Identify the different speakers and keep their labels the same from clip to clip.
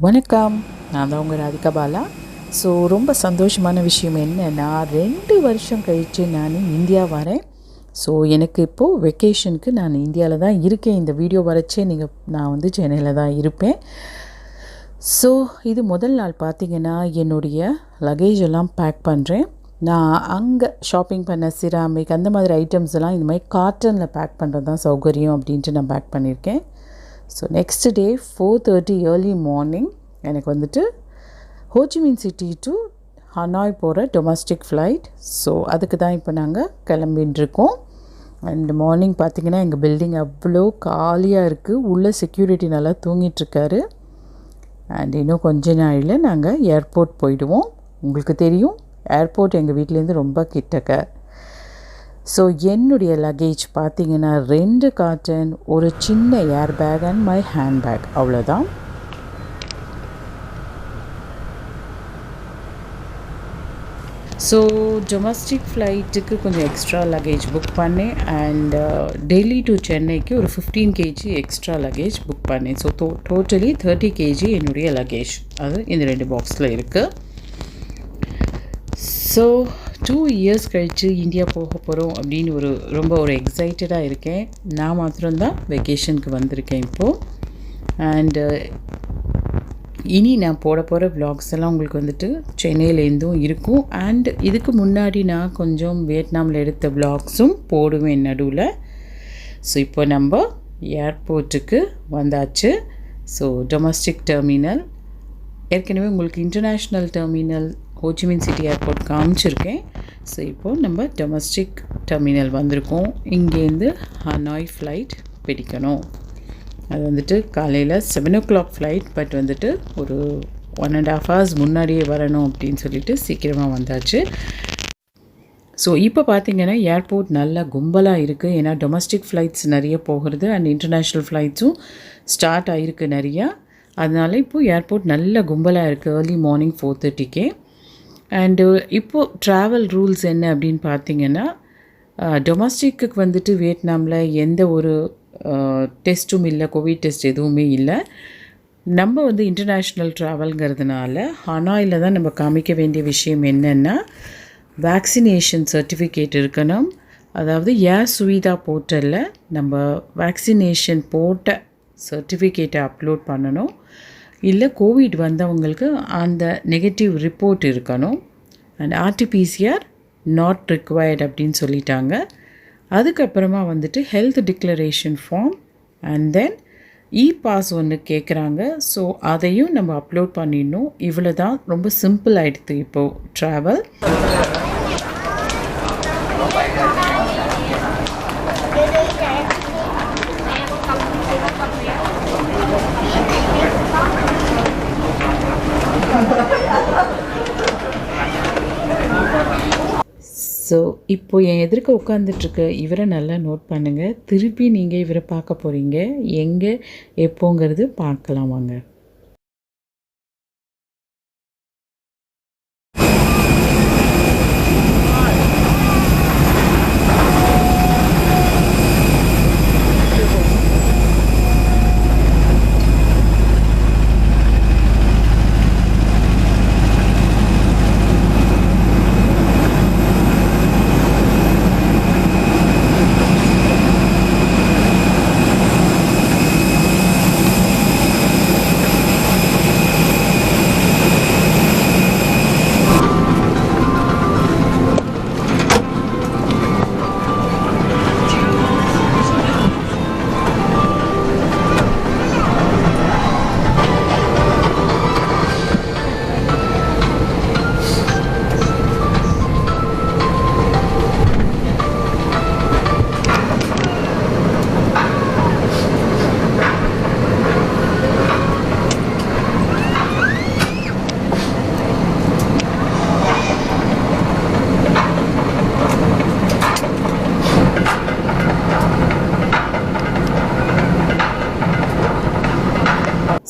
Speaker 1: வணக்கம். நான் தான் உங்கள் ராதிகா பாலா. ஸோ ரொம்ப சந்தோஷமான விஷயம் என்னென்னா 2 வருஷம் கழித்து நான் இந்தியா வரேன். ஸோ எனக்கு இப்போது வெக்கேஷனுக்கு நான் இந்தியாவில் தான் இருக்கேன். இந்த வீடியோ வரைச்சே நான் வந்து சென்னையில் தான் இருப்பேன். ஸோ இது முதல் நாள் பார்த்திங்கன்னா என்னுடைய லக்கேஜ் எல்லாம் பேக் பண்ணுறேன். நான் அங்கே ஷாப்பிங் பண்ண சிராமிக் அந்த மாதிரி ஐட்டம்ஸ் எல்லாம் இந்த மாதிரி காட்டனில் பேக் பண்ணுறது தான் சௌகரியம் அப்படின்ட்டு நான் பேக் பண்ணியிருக்கேன். So next day 4:30 early morning எனக்கு வந்துட்டு ஹோச்சிமின் சிட்டி டு ஹனாய் போகிற டொமஸ்டிக் ஃப்ளைட். ஸோ அதுக்கு தான் இப்போ நாங்கள் கிளம்பின்ட்டுருக்கோம். அண்ட் மார்னிங் பார்த்திங்கன்னா எங்கள் பில்டிங் அவ்வளோ காலியாக இருக்குது. உள்ளே செக்யூரிட்டி நல்லா தூங்கிட்டுருக்காரு. அண்ட் இன்னும் கொஞ்ச நாளில் நாங்கள் ஏர்போர்ட் போயிடுவோம். உங்களுக்கு தெரியும் ஏர்போர்ட் எங்கள் வீட்டிலேருந்து ரொம்ப கிட்டக்க. ஸோ என்னுடைய லக்கேஜ் பார்த்திங்கன்னா 2 காட்டன், ஒரு சின்ன air bag and my hand bag, அவ்வளோதான். ஸோ டொமஸ்டிக் ஃப்ளைட்டுக்கு கொஞ்சம் எக்ஸ்ட்ரா லக்கேஜ் புக் பண்ணேன். அண்ட் டெல்லி டு சென்னைக்கு ஒரு 15 kg எக்ஸ்ட்ரா லக்கேஜ் புக் பண்ணேன். ஸோ டோட்டலி 30 kg என்னுடைய லக்கேஜ் அது இந்த 2 பாக்ஸில் இருக்குது. ஸோ 2 years கழித்து இந்தியா போக போகிறோம் அப்படின்னு ரொம்ப எக்ஸைட்டடாக இருக்கேன். நான் மாத்திரம்தான் வெக்கேஷனுக்கு வந்திருக்கேன் இப்போது. அண்டு இனி நான் போட போகிற விலாக்ஸ் எல்லாம் உங்களுக்கு வந்துட்டு சென்னையிலேருந்தும் இருக்கும். அண்ட் இதுக்கு முன்னாடி நான் கொஞ்சம் வியட்நாமில் எடுத்த விலாக்ஸும் போடுவேன் நடுவில். ஸோ இப்போ நம்ம ஏர்போர்ட்டுக்கு வந்தாச்சு. ஸோ டொமஸ்டிக் டெர்மினல், ஏற்கனவே உங்களுக்கு international terminal Ho Chi Minh city airport காமிச்சிருக்கேன். ஸோ இப்போது நம்ம டொமஸ்டிக் டெர்மினல் வந்திருக்கோம். இங்கேருந்து ஹனாய் ஃப்ளைட் பிடிக்கணும். அது வந்துட்டு காலையில் 7 o'clock ஃப்ளைட். பட் வந்துட்டு ஒரு 1.5 hours முன்னாடியே வரணும் அப்படின்னு சொல்லிட்டு சீக்கிரமாக வந்தாச்சு. ஸோ இப்போ பார்த்திங்கன்னா ஏர்போர்ட் நல்லா கும்பலாக இருக்குது. ஏன்னா டொமஸ்டிக் ஃப்ளைட்ஸ் நிறைய போகிறது அண்ட் இன்டர்நேஷ்னல் ஃப்ளைட்ஸும் ஸ்டார்ட் ஆகிருக்கு நிறையா. அதனால இப்போது ஏர்போர்ட் நல்ல கும்பலாக இருக்குது ஏர்லி மார்னிங் 4:30. அண்டு இப்போது ட்ராவல் ரூல்ஸ் என்ன அப்படின்னு பார்த்திங்கன்னா, டொமஸ்டிக்கு வந்துட்டு வியட்நாமில் எந்த ஒரு டெஸ்ட்டும் இல்லை, கோவிட் டெஸ்ட் எதுவுமே இல்லை. நம்ம வந்து இன்டர்நேஷ்னல் ட்ராவல்ங்கிறதுனால ஹனாயில் தான் நம்ம காமிக்க வேண்டிய விஷயம் என்னென்னா, வேக்சினேஷன் சர்டிஃபிகேட் இருக்கணும். அதாவது ஏர் சுவிதா போர்ட்டலில் நம்ம வேக்சினேஷன் போட்ட சர்டிஃபிகேட்டை அப்லோட் பண்ணணும். இல்லை கோவிட் வந்தவங்களுக்கு அந்த நெகட்டிவ் ரிப்போர்ட் இருக்கணும். அண்ட் ஆர்டிபிசிஆர் நாட் ரிக்வயர்ட் அப்படின்னு சொல்லிட்டாங்க. அதுக்கப்புறமா வந்துட்டு health declaration form and then pass ஒன்று கேட்குறாங்க. ஸோ அதையும் நம்ம அப்லோட் பண்ணிடணும். இவ்வளோ தான், ரொம்ப சிம்பிள் ஆகிடுது இப்போது ட்ராவல். ஸோ இப்போது என் எதிர்க்க உட்காந்துட்ருக்க இவரை நல்லா நோட் பண்ணுங்கள். திருப்பி நீங்கள் இவரை பார்க்க போகிறீங்க. எங்கே எப்போங்கிறது பார்க்கலாம் வாங்க.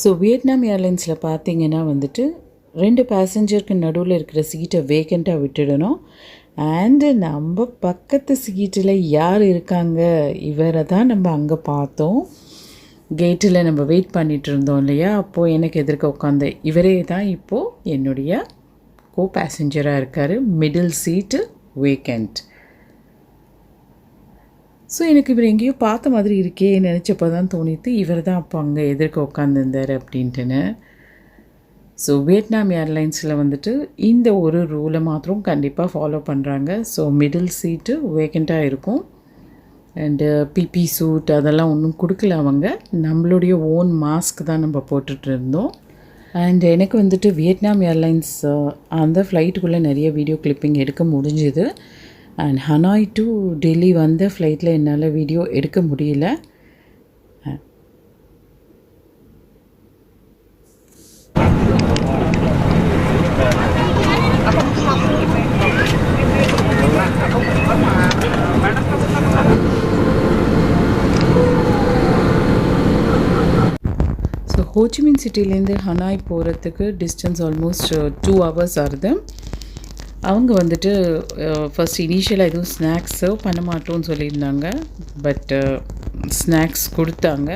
Speaker 1: ஸோ வியட்நாம் ஏர்லைன்ஸில் பார்த்திங்கன்னா வந்துட்டு 2 பேசஞ்சருக்கு நடுவில் இருக்கிற சீட்டை வேக்கண்ட்டாக விட்டுடணும். அண்டு நம்ம பக்கத்து சீட்டில் யார் இருக்காங்க, இவரை தான் நம்ம அங்கே பார்த்தோம். கேட்டில் நம்ம வெயிட் பண்ணிகிட்டு இருந்தோம் இல்லையா, அப்போது எனக்கு எதிர்க்க உட்காந்த இவரே தான் இப்போது என்னுடைய கோ பேசஞ்சராக இருக்கார். மிடில் சீட்டு வேக்கண்ட். ஸோ எனக்கு இவர் எங்கேயோ பார்த்த மாதிரி இருக்கே நினச்சப்போ தான் தோணித்து இவர் தான் அப்போ அங்கே எதிர்க்க உட்காந்துருந்தார் அப்படின்ட்டுன்னு. ஸோ வியட்நாம் ஏர்லைன்ஸில் வந்துட்டு இந்த ஒரு ரூலை மாத்திரம் கண்டிப்பாக ஃபாலோ பண்ணுறாங்க. ஸோ மிடில் சீட்டு வேக்கண்ட்டாக இருக்கும். அண்டு பிபி சூட் அதெல்லாம் ஒன்றும் கொடுக்கல அவங்க. நம்மளுடைய ஓன் மாஸ்க் தான் நம்ம போட்டுட்டு இருந்தோம். அண்ட் எனக்கு வந்துட்டு வியட்நாம் ஏர்லைன்ஸ் அந்த ஃப்ளைட்டுக்குள்ளே நிறைய வீடியோ கிளிப்பிங் எடுக்க முடிஞ்சுது. அண்ட் ஹனாய் டு டெல்லி வந்த ஃப்ளைட்டில் என்னால் வீடியோ எடுக்க முடியல. ஸோ ஹோச்சிமின் சிட்டிலேருந்து ஹனாய் போகிறதுக்கு டிஸ்டன்ஸ் ஆல்மோஸ்ட் 2 hours ஆகுது. அவங்க வந்துட்டு ஃபஸ்ட் இனிஷியலாக எதுவும் ஸ்நாக்ஸ் சர்வ் பண்ண மாட்டோம்னு சொல்லியிருந்தாங்க. பட் ஸ்நாக்ஸ் கொடுத்தாங்க.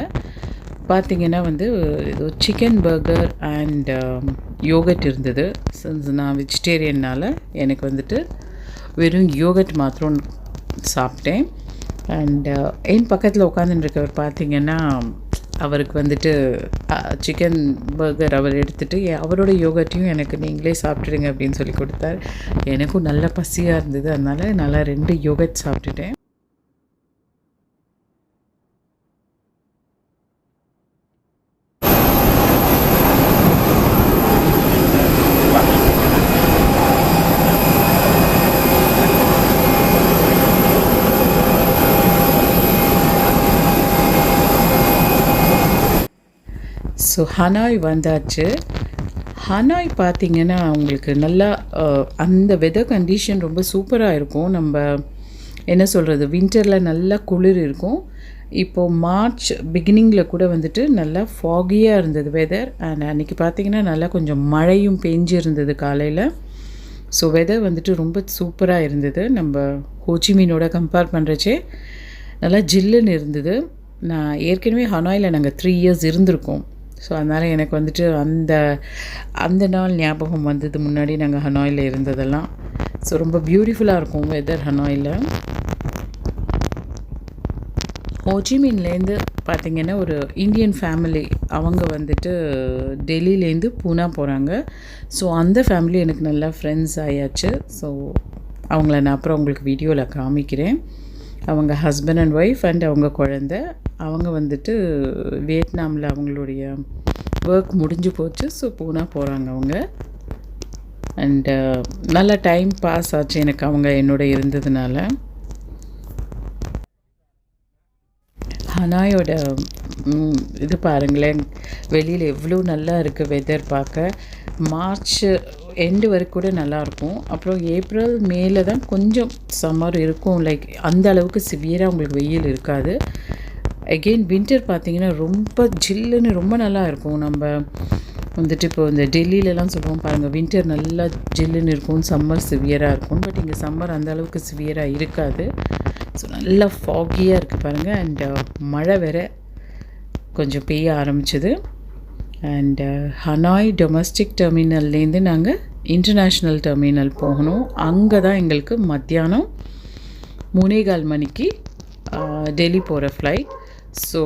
Speaker 1: பார்த்திங்கன்னா வந்து ஏதோ சிக்கன் பர்கர் அண்ட் யோகட் இருந்தது. சின்ஸ் நான் வெஜிடேரியன்னால் எனக்கு வந்துட்டு வெறும் யோகட் மாத்திரம் சாப்பிட்டேன். அண்ட் என் பக்கத்தில் உட்காந்துட்டுருக்கவர் பார்த்திங்கன்னா அவருக்கு வந்துட்டு சிக்கன் பர்கர் அவர் எடுத்துகிட்டு அவரோட யோகட்டையும் எனக்கு நீங்களே சாப்பிட்டுடுங்க அப்படின்னு சொல்லி கொடுத்தார். எனக்கும் நல்ல பசியாக இருந்தது. அதனால் நல்லா 2 யோகட் சாப்பிட்டுட்டேன். ஸோ ஹனாய் வந்தாச்சு. ஹனாய் பார்த்திங்கன்னா உங்களுக்கு நல்லா அந்த வெதர் கண்டிஷன் ரொம்ப சூப்பராக இருக்கும். நம்ம என்ன சொல்கிறது, வின்டரில் நல்லா குளிர் இருக்கும். இப்போது மார்ச் பிகினிங்கில் கூட வந்துட்டு நல்லா ஃபாகியாக இருந்தது வெதர். அண்ட் அன்றைக்கி பார்த்திங்கன்னா நல்லா கொஞ்சம் மழையும் பெஞ்சிருந்தது காலையில். ஸோ வெதர் வந்துட்டு ரொம்ப சூப்பராக இருந்தது. நம்ம ஹோச்சிமினோட கம்பேர் பண்ணுறச்சே நல்லா ஜில்லுன்னு இருந்தது. நான் ஏற்கனவே ஹனாயில் நாங்கள் 3 years இருந்திருக்கோம். ஸோ அதனால் எனக்கு வந்துட்டு அந்த நாள் ஞாபகம் வந்தது, முன்னாடி நாங்கள் ஹனாயில் இருந்ததெல்லாம். ஸோ ரொம்ப பியூட்டிஃபுல்லாக இருக்கும் வெதர் ஹனாயில். ஹோச்சிமின்லேருந்து பார்த்திங்கன்னா ஒரு இந்தியன் ஃபேமிலி அவங்க வந்துட்டு டெல்லியிலேருந்து பூனா போகிறாங்க. ஸோ அந்த ஃபேமிலி எனக்கு நல்லா ஃப்ரெண்ட்ஸ் ஆயாச்சு. ஸோ அவங்கள நான் அப்புறம் உங்களுக்கு வீடியோவில் காமிக்கிறேன். அவங்க ஹஸ்பண்ட் அண்ட் ஒய்ஃப் அண்ட் அவங்க குழந்த. அவங்க வந்துட்டு வியட்நாமில் அவங்களுடைய ஒர்க் முடிஞ்சு போச்சு. ஸோ பூனா போகிறாங்க அவங்க. அண்டு நல்ல டைம் பாஸ் ஆச்சு எனக்கு அவங்க என்னோட இருந்ததுனால. ஹனாயோட இது பாருங்களேன், வெளியில் எவ்வளோ நல்லா இருக்குது வெதர் பார்க்க. மார்ச் எண்டு வரைக்கும் கூட நல்லாயிருக்கும். அப்புறம் ஏப்ரல் மேல தான் கொஞ்சம் சம்மர் இருக்கும். லைக் அந்த அளவுக்கு சிவியராக உங்களுக்கு வெயில் இருக்காது. அகெயின் வின்டர் பார்த்திங்கன்னா ரொம்ப ஜில்லுன்னு ரொம்ப நல்லா இருக்கும். நம்ம வந்துட்டு இப்போ இந்த டெல்லியிலலாம் சொல்லுவோம் பாருங்கள், வின்டர் நல்லா ஜில்லுன்னு இருக்கும், சம்மர் சிவியராக இருக்கும். பட் இங்கே சம்மர் அந்த அளவுக்கு சிவியராக இருக்காது. ஸோ நல்லா ஃபாகியாக இருக்குது பாருங்கள். அண்ட் மழை வேற கொஞ்சம் பெய்ய ஆரம்பிச்சது. அண்ட் ஹனாய் டொமஸ்டிக் டெர்மினல்லேருந்து நாங்கள் இன்டர்நேஷ்னல் டெர்மினல் போகணும். அங்கே தான் எங்களுக்கு மத்தியானம் 3:15 மணிக்கு டெல்லி போகிற ஃப்ளைட். ஸோ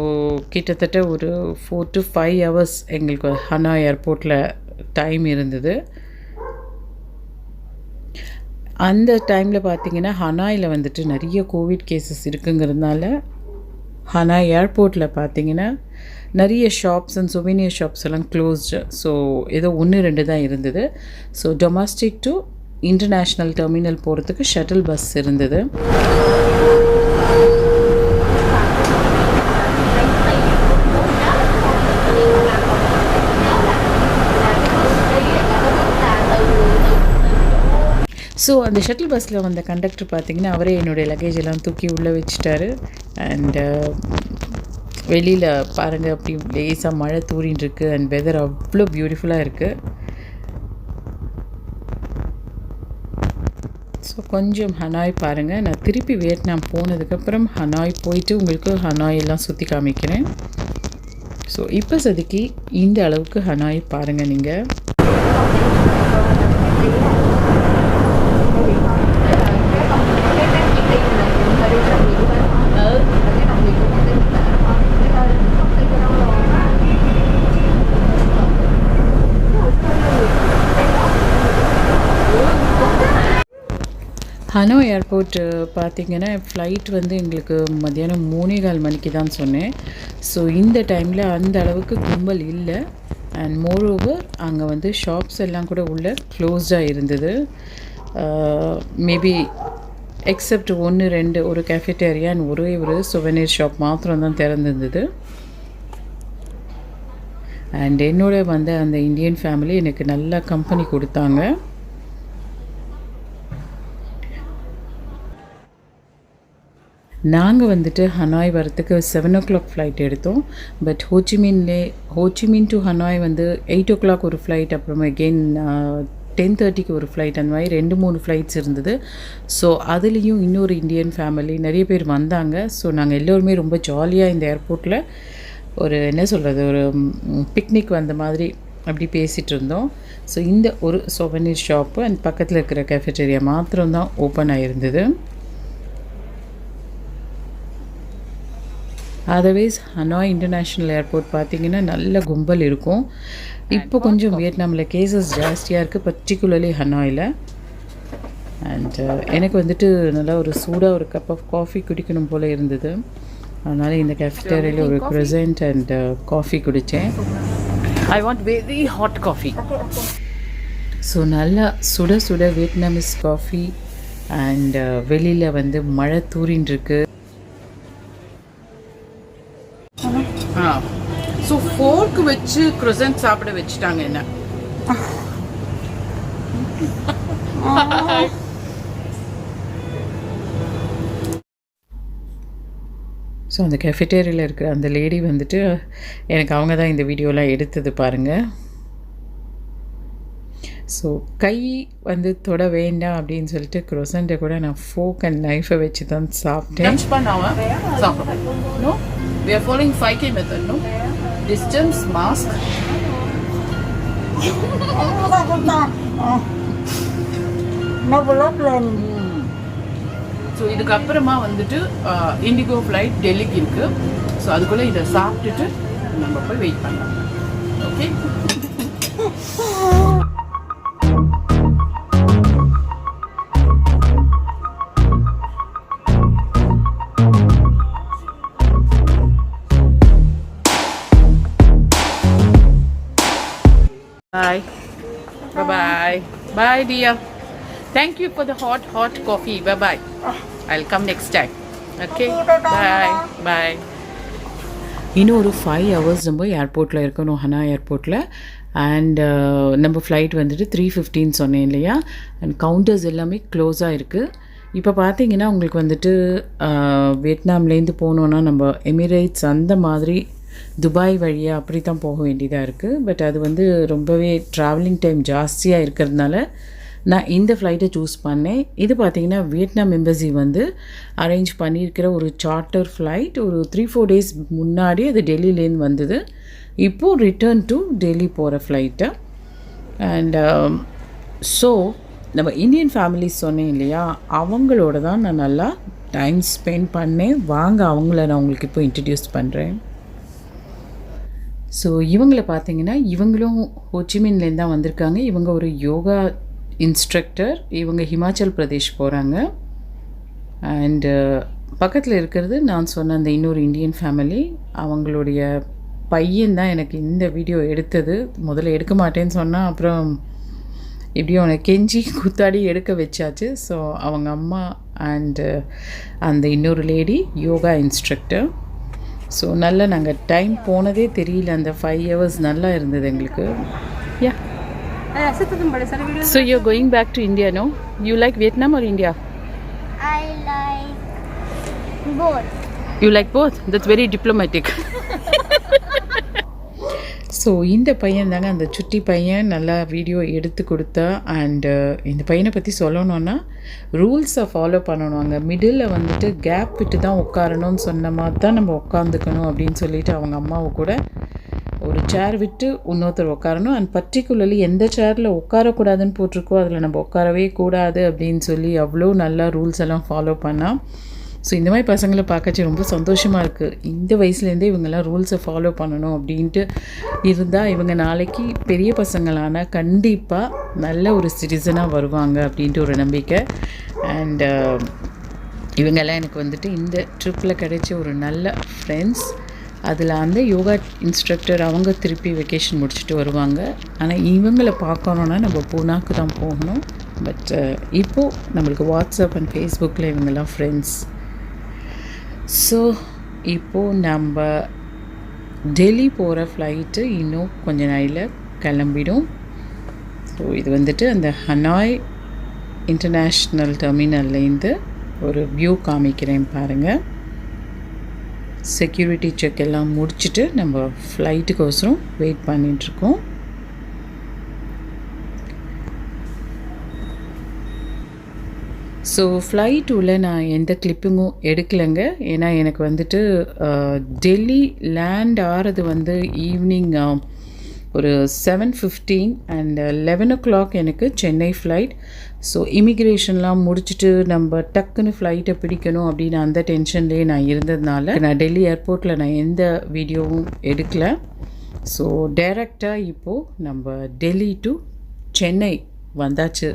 Speaker 1: கிட்டத்தட்ட ஒரு 4 to 5 hours எங்களுக்கு ஹனாய் ஏர்போர்ட்டில் டைம் இருந்தது. அந்த டைமில் பார்த்திங்கன்னா ஹனாயில் வந்துட்டு நிறைய கோவிட் கேசஸ் இருக்குங்கிறதுனால ஹனாய் ஏர்போர்ட்டில் பார்த்திங்கன்னா நிறைய ஷாப்ஸ் அண்ட் சுவீனியர் ஷாப்ஸ் எல்லாம் க்ளோஸ்டு. ஸோ ஏதோ 1-2 தான் இருந்தது. So domestic to international terminal போகிறதுக்கு ஷட்டில் பஸ் இருந்தது. ஸோ அந்த ஷட்டில் பஸ்ஸில் வந்த கண்டக்டர் பார்த்திங்கன்னா அவரே என்னுடைய லக்கேஜ் எல்லாம் தூக்கி உள்ளே வச்சுட்டாரு. அண்டு வெளியில் பாருங்கள் அப்படி லேசாக மழை தூரின்னு இருக்குது. அண்ட் வெதர் அவ்வளோ பியூட்டிஃபுல்லாக இருக்குது. ஸோ கொஞ்சம் ஹனாய் பாருங்கள். நான் திருப்பி வியட்நாம் போனதுக்கப்புறம் ஹனாய் போயிட்டு உங்களுக்கு ஹனாய் எல்லாம் சுற்றி காமிக்கிறேன். ஸோ இப்போதைக்கு இந்த அளவுக்கு ஹனாய் பாருங்கள் நீங்கள். ஹனோய் ஏர்போர்ட் பார்த்திங்கன்னா ஃப்ளைட் வந்து எங்களுக்கு மத்தியானம் 3:15 மணிக்கு தான் சொன்னேன். ஸோ இந்த டைமில் அந்த அளவுக்கு கும்பல் இல்லை. அண்ட் மோரோவர் அங்கே வந்து ஷாப்ஸ் எல்லாம் கூட உள்ள க்ளோஸ்டாக இருந்தது. மேபி எக்ஸப்ட் 1-2 ஒரு கேஃபேட்டேரியா அண்ட் ஒரே ஒரு சுவனீர் ஷாப் மாத்திரம் தான் திறந்துருந்தது. அண்ட் என்னோட வந்து அந்த இந்தியன் ஃபேமிலி எனக்கு நல்லா கம்பெனி கொடுத்தாங்க. நாங்கள் வந்துட்டு ஹனாய் வரத்துக்கு 7 o'clock ஃப்ளைட் எடுத்தோம். பட் ஹோச்சிமின் டு ஹனாய் வந்து 8 o'clock ஒரு ஃப்ளைட், அப்புறமா அகெயின் 10:30க்கு ஒரு ஃப்ளைட், அந்த மாதிரி 2-3 ஃப்ளைட்ஸ் இருந்தது. ஸோ அதுலேயும் இன்னொரு இந்தியன் ஃபேமிலி நிறைய பேர் வந்தாங்க. ஸோ நாங்கள் எல்லோருமே ரொம்ப ஜாலியாக இந்த ஏர்போர்ட்டில் ஒரு என்ன சொல்கிறது, ஒரு பிக்னிக் வந்த மாதிரி அப்படி பேசிகிட்டு இருந்தோம். ஸோ இந்த ஒரு சோவனீர் ஷாப்பு அண்ட் பக்கத்தில் இருக்கிற கேஃபேட்டேரியா மாத்திரம்தான் ஓப்பன் ஆகிருந்தது. அதர்வைஸ் ஹனாய் இன்டர்நேஷ்னல் ஏர்போர்ட் பார்த்திங்கன்னா நல்ல கும்பல் இருக்கும். இப்போ கொஞ்சம் வியட்நாமில் கேசஸ் ஜாஸ்தியாக இருக்குது, பர்டிகுலர்லி ஹனாயில். அண்ட் எனக்கு வந்துட்டு நல்லா ஒரு சூடாக ஒரு கப் ஆஃப் காஃபி குடிக்கணும் போல் இருந்தது. அதனால் இந்த கேஃபேட்டேரியாவில் ஒரு க்ரசன்ட் அண்ட் காஃபி குடித்தேன். I want very hot coffee. So நல்லா சுட சுட வியட்நாமிஸ் காஃபி அண்ட் வெளியில் வந்து மழை தூரின்னு இருக்குது. ஸோ ஃபோர்க்கு வச்சு க்ரொசன்ட் சாப்பிட வச்சுட்டாங்க என்ன. ஸோ அந்த கெஃபேட்டேரியாவில் இருக்கிற அந்த லேடி வந்துட்டு எனக்கு அவங்க தான் இந்த வீடியோலாம் எடுத்தது பாருங்கள். ஸோ கை வந்து தொட வேண்டாம் அப்படின்னு சொல்லிட்டு க்ரொசண்ட்டை கூட நான் ஃபோக் அண்ட் நைஃபை வச்சு தான் சாப்பிட்டேன். We are following 5K method, no? Distance, mask. So இதுக்கப்புறமா வந்துட்டு இண்டிகோ ஃப்ளைட் டெல்லிக்கு இருக்குது. ஸோ அதுக்குள்ளே இதை சாப்பிட்டுட்டு நம்ம போய் வெயிட் பண்ணலாம். Okay. Bye. Bye-bye. Bye, dear. Thank you for the hot coffee. Bye-bye. I'll come next time. Okay? Bye. Bye. இன்னும் ஒரு 5 hours நம்ம ஏர்போர்ட்டில் இருக்கணும், ஹனா ஏர்போர்ட்டில். அண்ட் நம்ம ஃப்ளைட் வந்துட்டு 3:15 சொன்னேன் இல்லையா. அண்ட் கவுண்டர்ஸ் எல்லாமே க்ளோஸாக இருக்குது. இப்போ பார்த்தீங்கன்னா உங்களுக்கு வந்துட்டு வியட்நாம்லேருந்து போனோன்னா நம்ம எமிரேட்ஸ் அந்த மாதிரி துபாய் வழியாக அப்படி தான் போக வேண்டியதாக இருக்குது. பட் அது வந்து ரொம்பவே ட்ராவலிங் டைம் ஜாஸ்தியாக இருக்கிறதுனால நான் இந்த ஃப்ளைட்டை சூஸ் பண்ணேன். இது பார்த்திங்கன்னா வியட்நாம் எம்பசி வந்து அரேஞ்ச் பண்ணியிருக்கிற ஒரு சார்ட்டர் ஃப்ளைட். ஒரு 3-4 days முன்னாடி அது டெல்லியிலேருந்து வந்தது. இப்போது ரிட்டர்ன் டு டெல்லி போகிற ஃப்ளைட்டு. அண்ட் ஸோ நம்ம இந்தியன் ஃபேமிலிஸ் சொன்னேன் இல்லையா, அவங்களோட தான் நான் நல்லா டைம் ஸ்பெண்ட் பண்ணேன். வாங்க அவங்கள நான் உங்களுக்கு இப்போ இன்ட்ரடியூஸ் பண்ணுறேன். ஸோ இவங்களை பார்த்தீங்கன்னா இவங்களும் ஹோச்சிமின்லேருந்து தான் வந்திருக்காங்க. இவங்க ஒரு யோகா இன்ஸ்ட்ரக்டர். இவங்க ஹிமாச்சல் பிரதேஷ் போகிறாங்க. அண்டு பக்கத்தில் இருக்கிறது நான் சொன்ன அந்த இன்னொரு இந்தியன் ஃபேமிலி. அவங்களுடைய பையன் தான் எனக்கு இந்த வீடியோ எடுத்தது. முதல்ல எடுக்க மாட்டேன்னு சொன்னால் அப்புறம் எப்படியும் அவனை கெஞ்சி குத்தாடி எடுக்க வச்சாச்சு. ஸோ அவங்க அம்மா அண்டு அந்த இன்னொரு லேடி யோகா இன்ஸ்ட்ரக்டர். ஸோ நல்லா நாங்கள் டைம் போனதே தெரியல. அந்த 5 hours நல்லா இருந்தது எங்களுக்கு. யா. So you're going back to India, no? You like Vietnam or India?
Speaker 2: I like both.
Speaker 1: You like both? That's very diplomatic. So இந்த பையன் தாங்க அந்த சுட்டி பையன் நல்லா வீடியோ எடுத்து கொடுத்தா. அண்டு இந்த பையனை பற்றி சொல்லணுன்னா ரூல்ஸை ஃபாலோ பண்ணணும். அங்கே மிடில் வந்துட்டு கேப் விட்டு தான் உட்காரணும்னு சொன்ன மாதிரி தான் நம்ம உட்காந்துக்கணும் அப்படின்னு சொல்லிட்டு அவங்க அம்மாவை கூட ஒரு சேர் விட்டு இன்னொருத்தர் உட்காரணும். அண்ட் பர்டிகுலர்லி எந்த சேரில் உட்காரக்கூடாதுன்னு போட்டிருக்கோ அதில் நம்ம உட்காரவே கூடாது அப்படின்னு சொல்லி அவ்வளோ நல்லா ரூல்ஸ் எல்லாம் ஃபாலோ பண்ணால். ஸோ இந்த மாதிரி பசங்களை பார்க்கச்சு ரொம்ப சந்தோஷமாக இருக்குது. இந்த வயசுலேருந்தே இவங்கெல்லாம் ரூல்ஸை ஃபாலோ பண்ணணும் அப்படின்ட்டு இருந்தால் இவங்க நாளைக்கு பெரிய பசங்களானால் கண்டிப்பாக நல்ல ஒரு சிட்டிசனாக வருவாங்க அப்படின்ட்டு ஒரு நம்பிக்கை. அண்ட் இவங்கெல்லாம் எனக்கு வந்துட்டு இந்த ட்ரிப்பில் கிடைச்ச ஒரு நல்ல ஃப்ரெண்ட்ஸ். அதில் அந்த யோகா இன்ஸ்ட்ரக்டர் அவங்க திருப்பி வெக்கேஷன் முடிச்சுட்டு வருவாங்க. ஆனால் இவங்களை பார்க்கணுன்னா நம்ம பூனாக்கு தான் போகணும். பட் இப்போது நம்மளுக்கு வாட்ஸ்அப் அண்ட் ஃபேஸ்புக்கில் இவங்கெல்லாம் ஃப்ரெண்ட்ஸ். ஸோ இப்போது நம்ம டெல்லி போகிற ஃப்ளைட்டு இன்னும் கொஞ்ச நாளில் கிளம்பிடும். ஸோ இது வந்துட்டு அந்த ஹனாய் இன்டர்நேஷ்னல் டெர்மினல்லேருந்து ஒரு வியூ காமிக்கிறேன் பாருங்கள். செக்யூரிட்டி செக் எல்லாம் முடிச்சுட்டு நம்ம ஃப்ளைட்டுக்கோசரம் வெயிட் பண்ணிகிட்ருக்கோம். ஸோ ஃப்ளைட் உள்ள நான் எந்த கிளிப்பிங்கும் எடுக்கலைங்க. ஏன்னா எனக்கு வந்துட்டு டெல்லி லேண்ட் ஆகிறது வந்து ஈவினிங் ஒரு 7:15 அண்ட் 11 o'clock எனக்கு சென்னை ஃப்ளைட். ஸோ இமிக்ரேஷன்லாம் முடிச்சுட்டு நம்ம டக்குன்னு ஃப்ளைட்டை பிடிக்கணும் அப்படின்னு அந்த டென்ஷன்லேயே நான் இருந்ததுனால நான் டெல்லி ஏர்போர்ட்டில் நான் எந்த வீடியோவும் எடுக்கலை. ஸோ டைரெக்டாக இப்போது நம்ம டெல்லி டு சென்னை வந்தாச்சு.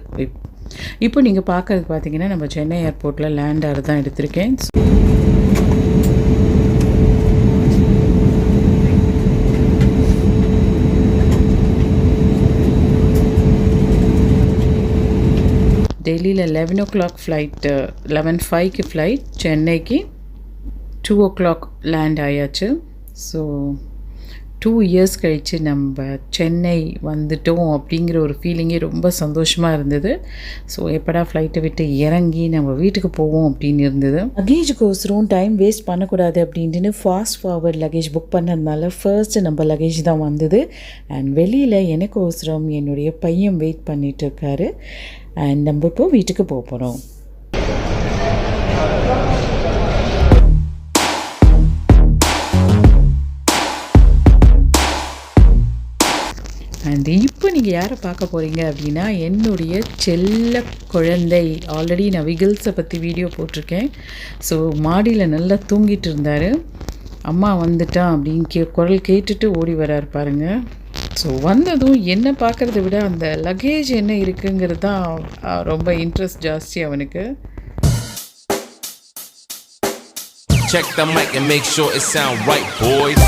Speaker 1: இப்போ நீங்கள் பார்க்கறது பார்த்தீங்கன்னா நம்ம சென்னை ஏர்போர்ட்டில் லேண்ட் ஆகிறது தான் எடுத்திருக்கேன். டெல்லியில் 11 o'clock ஃப்ளைட்டு, 11:05க்கு ஃப்ளைட், சென்னைக்கு 2 o'clock லேண்ட் ஆயாச்சு. ஸோ 2 years கழித்து நம்ம சென்னை வந்துட்டோம் அப்படிங்கிற ஒரு ஃபீலிங்கே ரொம்ப சந்தோஷமாக இருந்தது. ஸோ எப்படா ஃப்ளைட்டை விட்டு இறங்கி நம்ம வீட்டுக்கு போவோம் அப்படின்னு இருந்தது. லக்கேஜுக்கோசரம் டைம் வேஸ்ட் பண்ணக்கூடாது அப்படின்ட்டு ஃபாஸ்ட் ஃபார்வர்ட் லக்கேஜ் புக் பண்ணதுனால ஃபர்ஸ்ட்டு நம்ம லக்கேஜ் தான் வந்தது. அண்ட் வெளியில் எனக்கோசரம் என்னுடைய பையன் வெயிட் பண்ணிகிட்டு இருக்காரு. அண்ட் நம்ம இப்போ வீட்டுக்கு போக போகிறோம். அண்ட் இப்போ நீங்கள் யாரை பார்க்க போகிறீங்க அப்படின்னா என்னுடைய செல்ல குழந்தை. ஆல்ரெடி நான் விகில்ஸை பற்றி வீடியோ போட்டிருக்கேன். ஸோ மாடியில் நல்லா தூங்கிட்டு இருந்தார். அம்மா வந்துட்டான் அப்படின்னு குரல் கேட்டுட்டு ஓடி வரார் பாருங்கள். ஸோ வந்ததும் என்ன பார்க்குறத விட அந்த லக்கேஜ் என்ன இருக்குங்கிறது தான் ரொம்ப இன்ட்ரெஸ்ட் ஜாஸ்தி அவனுக்கு.
Speaker 3: Check the mic and make sure it sound right, boys.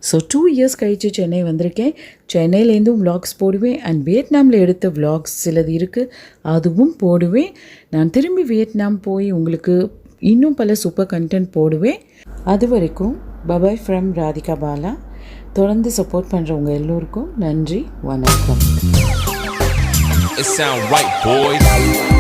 Speaker 1: So 2 years கழித்து சென்னை வந்திருக்கேன். சென்னையிலேருந்தும் vlogs போடுவேன். அண்ட் வியட்நாமில் எடுத்த vlogs சிலது இருக்குது, அதுவும் போடுவேன். நான் திரும்பி வியட்நாம் போய் உங்களுக்கு இன்னும் பல சூப்பர் கண்டென்ட் போடுவேன். அது வரைக்கும் பபாய் ஃப்ரம் ராதிகா பாலா. தொடர்ந்து சப்போர்ட் பண்ணுறவங்க எல்லோருக்கும் நன்றி, வணக்கம்.
Speaker 3: It sound right, boys.